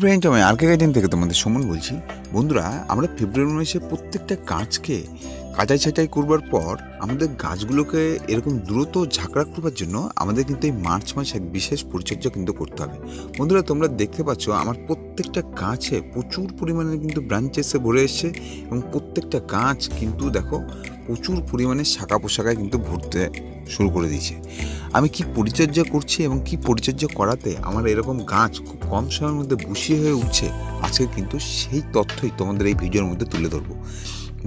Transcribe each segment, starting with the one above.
Friend, আমি আরকে garden থেকে তোমাদের সুমন বলছি। বন্ধুরা, আমরা ফেব্রুয়ারি মাসে প্রত্যেকটা গাছকে কাটাই ছাঁটাই করবার পর আমাদের গাছগুলোকে এরকম দ্রুত ঝাঁকড়া করবার জন্য আমাদের কিন্তু এই মার্চ মাসে এক বিশেষ পরিচর্যা কিন্তু করতে হবে। বন্ধুরা, তোমরা দেখতে পাচ্ছ আমার প্রত্যেকটা গাছে প্রচুর পরিমাণে কিন্তু ব্রাঞ্চেসে ভরে এসছে এবং প্রত্যেকটা গাছ কিন্তু দেখো প্রচুর পরিমাণে শাখা পোশাকায় কিন্তু ভরতে শুরু করে দিয়েছে। আমি কি পরিচর্যা করছি এবং কি পরিচর্যা করাতে আমার এরকম গাছ খুব কম সময়ের মধ্যে বুশি হয়ে উঠছে, আজকে কিন্তু সেই তথ্যই তোমাদের এই ভিডিওর মধ্যে তুলে ধরবো।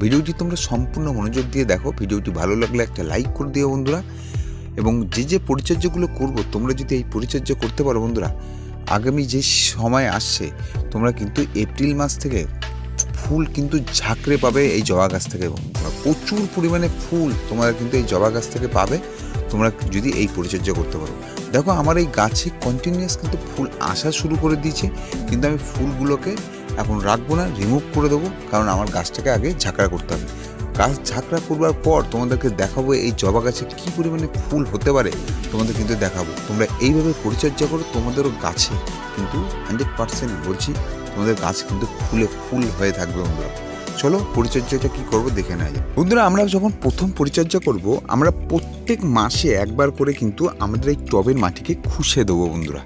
ভিডিওটি তোমরা সম্পূর্ণ মনোযোগ দিয়ে দেখো। ভিডিওটি ভালো লাগলে একটা লাইক করে দিও বন্ধুরা। এবং যে যে পরিচর্যাগুলো করবো, তোমরা যদি এই পরিচর্যা করতে পারো বন্ধুরা, আগামী যে সময় আসছে তোমরা কিন্তু এপ্রিল মাস থেকে ফুল কিন্তু ঝাঁকড়ে পাবে এই জবা গাছ থেকে। প্রচুর পরিমাণে ফুল তোমরা কিন্তু এই জবা গাছ থেকে পাবে তোমরা যদি এই পরিচর্যা করতে পারো। দেখো, আমার এই গাছে কন্টিনিউয়াস কিন্তু ফুল আসা শুরু করে দিয়েছে, কিন্তু আমি ফুলগুলোকে এখন রাখবো না, রিমুভ করে দেবো, কারণ আমার গাছটাকে আগে ঝাঁকড়া করতে হবে। গাছ ঝাঁকড়া করবার পর তোমাদেরকে দেখাবো এই জবা গাছে কী পরিমাণে ফুল হতে পারে, তোমাদের কিন্তু দেখাবো। তোমরা এইভাবে পরিচর্যা করো, তোমাদেরও গাছে কিন্তু 100% বলছি তোমাদের গাছ কিন্তু ফুলে ফুল হয়ে থাকবে বন্ধুরা। চলো পরিচর্যাটা কি করব দেখে নেওয়া যায়। বন্ধুরা, আমরা যখন প্রথম পরিচর্যা করব, আমরা প্রত্যেক মাসে একবার করে কিন্তু আমাদের এই টবের মাটিকে খুশে দেবো বন্ধুরা।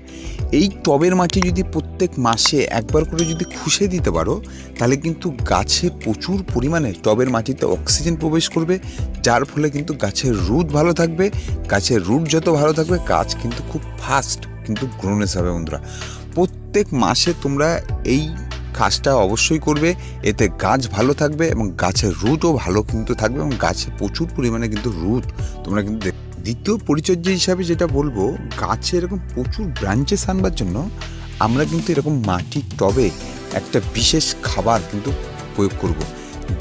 এই টবের মাটি যদি প্রত্যেক মাসে একবার করে যদি খুশে দিতে পারো, তাহলে কিন্তু গাছে প্রচুর পরিমাণে টবের মাটিতে অক্সিজেন প্রবেশ করবে, যার ফলে কিন্তু গাছের রুট ভালো থাকবে। গাছের রুট যত ভালো থাকবে, গাছ কিন্তু খুব ফাস্ট কিন্তু গ্রোনেস হবে বন্ধুরা। প্রত্যেক মাসে তোমরা এই কাজটা অবশ্যই করবে, এতে গাছ ভালো থাকবে এবং গাছের রুটও ভালো কিন্তু থাকবে এবং গাছে প্রচুর পরিমাণে কিন্তু রুট তোমরা কিন্তু। দ্বিতীয় পরিচর্যা হিসাবে যেটা বলবো, গাছে এরকম প্রচুর ব্রাঞ্চেস আনবার জন্য আমরা কিন্তু এরকম মাটির টবে একটা বিশেষ খাবার কিন্তু প্রয়োগ করব।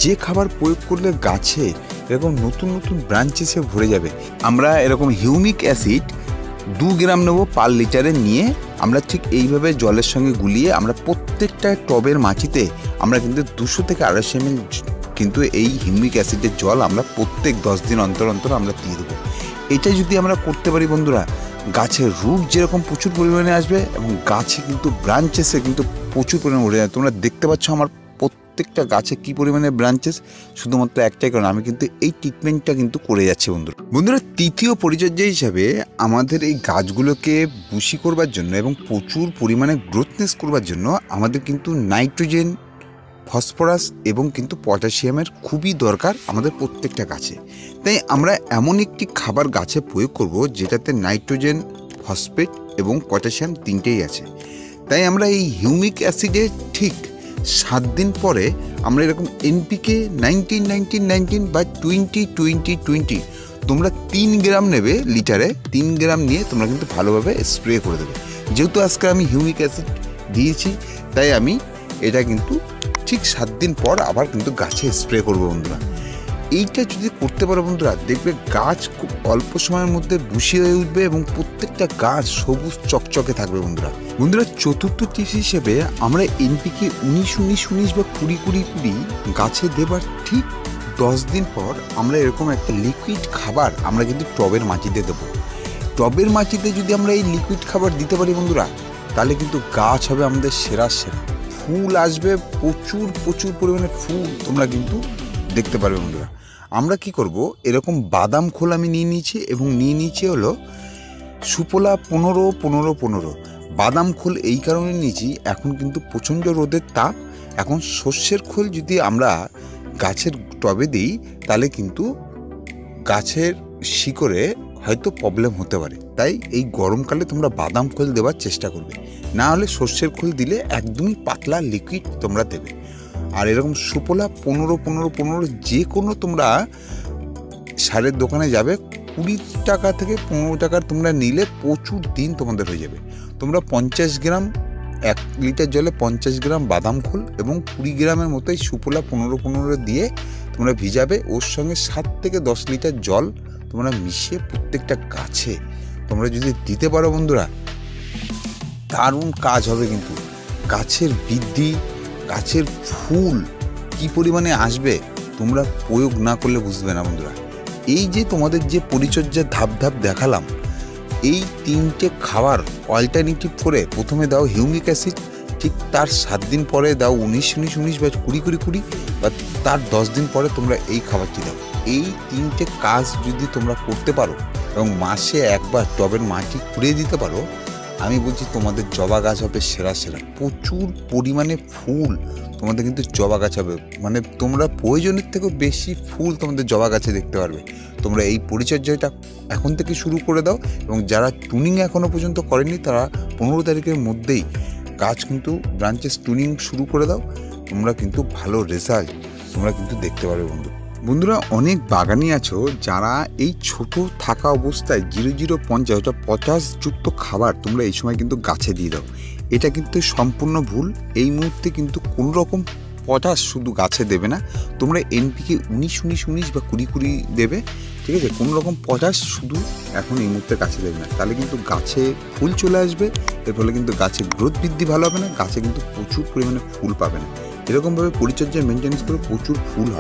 যে খাবার প্রয়োগ করলে গাছে এরকম নতুন নতুন ব্রাঞ্চেসে ভরে যাবে। আমরা এরকম হিউমিক অ্যাসিড 2 গ্রাম নেব পার লিটারে, নিয়ে আমরা ঠিক এইভাবে জলের সঙ্গে গুলিয়ে আমরা প্রত্যেকটা টবের মাটিতে আমরা কিন্তু 200 থেকে 250 ml কিন্তু এই হিউমিক অ্যাসিডের জল আমরা প্রত্যেক 10 দিন অন্তর অন্তর আমরা দিয়ে দেবো। এটা যদি আমরা করতে পারি বন্ধুরা, গাছের রুট যেরকম প্রচুর পরিমাণে আসবে এবং গাছে কিন্তু ব্রাঞ্চেসে কিন্তু প্রচুর পরিমাণে উঠে যাবে। তোমরা দেখতে পাচ্ছ আমার প্রত্যেকটা গাছে কী পরিমাণে ব্রাঞ্চেস, শুধুমাত্র একটাই কারণ আমি কিন্তু এই ট্রিটমেন্টটা কিন্তু করে যাচ্ছি বন্ধুরা। তৃতীয় পরিচর্যা হিসাবে আমাদের এই গাছগুলোকে বুশি করবার জন্য এবং প্রচুর পরিমাণে গ্রোথনেস করবার জন্য আমাদের কিন্তু নাইট্রোজেন, ফসফরাস এবং কিন্তু পটাশিয়ামের খুবই দরকার আমাদের প্রত্যেকটা গাছে। তাই আমরা এমন একটি খাবার গাছে প্রয়োগ করব যেটাতে নাইট্রোজেন, ফসফেট এবং পটাশিয়াম তিনটেই আছে। তাই আমরা এই হিউমিক অ্যাসিডে ঠিক 7 দিন পরে আমরা এরকম এনপিকে 19-19-19 বা 20-20-20 তোমরা 3 গ্রাম নেবে লিটারে। 3 গ্রাম নিয়ে তোমরা কিন্তু ভালোভাবে স্প্রে করে দেবে। যেহেতু আজকে আমি হিউমিক অ্যাসিড দিয়েছি, তাই আমি এটা কিন্তু ঠিক 7 দিন পর আবার কিন্তু গাছে স্প্রে করবো বন্ধুরা। এইটা যদি করতে পারো বন্ধুরা, দেখবে গাছ খুব অল্প সময়ের মধ্যে বুশি হয়ে উঠবে এবং প্রত্যেকটা গাছ সবুজ চকচকে থাকবে বন্ধুরা। চতুর্থ টিপস হিসেবে আমরা এনপিকে 19-19-19 বা 20-20-20 গাছে দেবার ঠিক 10 দিন পর আমরা এরকম একটা লিকুইড খাবার আমরা কিন্তু টবের মাটিতে দেবো। টবের মাটিতে যদি আমরা এই লিকুইড খাবার দিতে পারি বন্ধুরা, তাহলে কিন্তু গাছ হবে আমাদের সেরা। ফুল আসবে, প্রচুর পরিমাণে ফুল তোমরা কিন্তু দেখতে পারবে বন্ধুরা। আমরা কি করব, এরকম বাদাম খোল আমি নিয়ে নিয়েছি এবং নিয়ে নিয়েছি হলো সুফলা 15-15-15। বাদাম খোল এই কারণে নিয়েছি, এখন কিন্তু প্রচণ্ড রোদের তাপ। এখন সর্ষের খোল যদি আমরা গাছের টবে দিই, তাহলে কিন্তু গাছের শিকড়ে হয়তো প্রবলেম হতে পারে। তাই এই গরমকালে তোমরা বাদাম খোল দেওয়ার চেষ্টা করবে, না হলে সর্ষের খোল দিলে একদমই পাতলা লিকুইড তোমরা দেবে। আর এরকম সুফলা 15-15-15 যে কোনো তোমরা সারের দোকানে যাবে, 20 টাকা থেকে 15 টাকার তোমরা নিলে প্রচুর দিন তোমাদের হয়ে যাবে। তোমরা 50 গ্রাম 1 লিটার জলে 50 গ্রাম বাদাম খোল এবং 20 গ্রামের মতো এই সুফলা 15-15 দিয়ে তোমরা ভিজাবে। ওর সঙ্গে 7 থেকে 10 লিটার জল তোমরা মিশিয়ে প্রত্যেকটা গাছে তোমরা যদি দিতে পারো বন্ধুরা, দারুণ কাজ হবে। কিন্তু গাছের বৃদ্ধি, গাছের ফুল কি পরিমাণে আসবে তোমরা প্রয়োগ না করলে বুঝবে না বন্ধুরা। এই যে তোমাদের যে পরিচর্যার ধাপ দেখালাম, এই 3টে খাবার অল্টারনেটিভ করে প্রথমে দাও হিউমিক অ্যাসিড, ঠিক তার 7 দিন পরে দাও 19 বা 20 বা তার 10 দিন পরে তোমরা এই খাবারটি দাও। এই 3টে কাজ যদি তোমরা করতে পারো এবং মাসে একবার টবের মাটি খুঁড়িয়ে দিতে পারো, আমি বলছি তোমাদের জবা গাছ হবে সেরা। প্রচুর পরিমাণে ফুল তোমাদের কিন্তু জবা গাছ হবে, মানে তোমরা প্রয়োজনের থেকেও বেশি ফুল তোমাদের জবা গাছে দেখতে পারবে। তোমরা এই পরিচর্যাটা এখন থেকে শুরু করে দাও, এবং যারা টুনিং এখনও পর্যন্ত করেনি তারা 15 তারিখের মধ্যেই গাছ কিন্তু ব্রাঞ্চেস টুনিং শুরু করে দাও। তোমরা কিন্তু ভালো রেজাল্ট তোমরা কিন্তু দেখতে পারবে বন্ধুরা। অনেক বাগানি আছো যারা এই ছোট থাকা অবস্থায় 0050 অর্থাৎ পটাশযুক্ত খাবার তোমরা এই সময় কিন্তু গাছে দিয়ে দাও। এটা কিন্তু সম্পূর্ণ ভুল। এই মুহূর্তে কিন্তু কোনো রকম পটাশ শুধু গাছে দেবে না, তোমরা এনপিকে 19 বা 20 দেবে, ঠিক আছে? কোনো রকম পটাশ শুধু এখন এই মুহূর্তে গাছে দেবে না, তাহলে কিন্তু গাছে ফুল চলে আসবে। এর ফলে কিন্তু গাছের গ্রোথ বৃদ্ধি ভালো হবে না, গাছে কিন্তু প্রচুর পরিমাণে ফুল পাবে না। এরকমভাবে পরিচর্যা মেনটেন্স করে প্রচুর ফুল হবে।